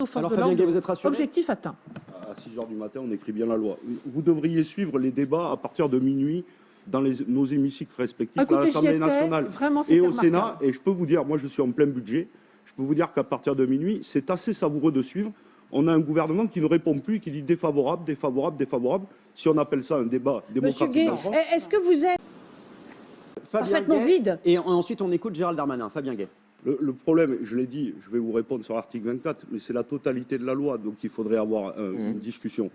aux forces Alors de Fabien Gay, l'ordre. vous êtes rassuré? Objectif atteint. À 6 h du matin, on écrit bien la loi. Vous devriez suivre les débats à partir de minuit dans nos hémicycles respectifs à l'Assemblée nationale et au Sénat. Et je peux vous dire, moi je suis en plein budget, je peux vous dire qu'à partir de minuit, c'est assez savoureux de suivre. On a un gouvernement qui ne répond plus, qui dit défavorable, défavorable, défavorable. Si on appelle ça un débat démocratique. Monsieur Gay, est-ce que vous êtes parfaitement vide? Et ensuite, on écoute Gérald Darmanin. Fabien Gay. Le problème, je l'ai dit, je vais vous répondre sur l'article 24, mais c'est la totalité de la loi, donc il faudrait avoir une discussion.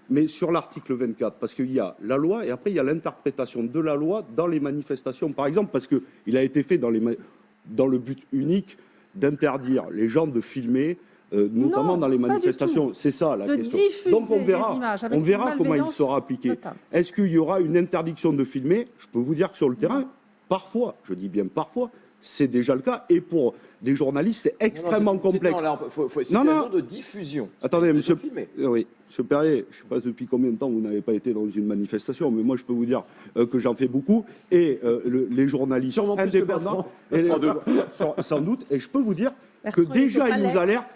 Mais sur l'article 24, parce qu'il y a la loi et après il y a l'interprétation de la loi dans les manifestations, par exemple, parce qu'il a été fait dans le but unique d'interdire les gens de filmer, notamment dans les manifestations. C'est ça la question. Donc on verra comment il sera appliqué. Est-ce qu'il y aura une interdiction de filmer? Je peux vous dire que sur le terrain, parfois, je dis bien parfois, c'est déjà le cas. Et pour des journalistes, c'est extrêmement complexe. C'est un jour de diffusion. Attendez, monsieur Perrier, je ne sais pas depuis combien de temps vous n'avez pas été dans une manifestation, mais moi je peux vous dire que j'en fais beaucoup. Et les journalistes indépendants, sans doute, et je peux vous dire que déjà ils nous alertent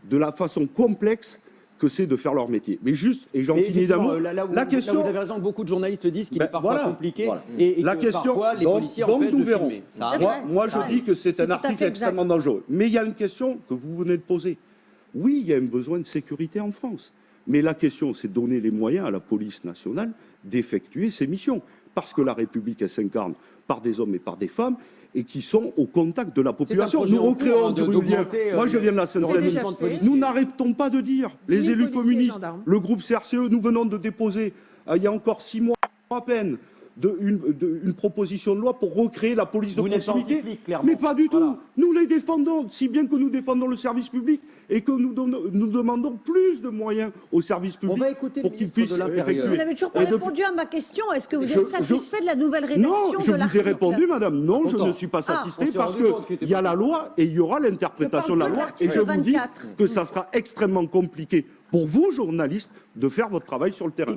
de la façon complexe que c'est de faire leur métier. Mais juste, et j'en finis d'un mot, la question... Vous avez raison, beaucoup de journalistes disent qu'il est parfois compliqué et la que question, parfois les policiers empêchent de filmer. Moi je dis que c'est un article extrêmement dangereux. Mais il y a une question que vous venez de poser. Oui, il y a un besoin de sécurité en France. Mais la question, c'est de donner les moyens à la police nationale d'effectuer ses missions. Parce que la République, elle s'incarne par des hommes et par des femmes et qui sont au contact de la population. Nous recréons du lien. Moi, je viens de la Seine-Saint-Denis. Nous n'arrêtons pas de dire, les élus communistes, le groupe CRCE, nous venons de déposer, il y a encore 6 mois à peine, une proposition de loi pour recréer la police de proximité. Mais pas du tout. Nous les défendons, si bien que nous défendons le service public et que nous demandons plus de moyens au service public. On va écouter pour qu'il puisse effectuer. Vous n'avez toujours pas répondu à ma question. Est-ce que vous êtes satisfait de la nouvelle rédaction de l'article? Non, je vous ai répondu, madame. Non, je ne suis pas satisfait parce qu'il y a la loi et il y aura l'interprétation de la loi. Et je vous dis que ça sera extrêmement compliqué pour vous, journalistes, de faire votre travail sur le terrain.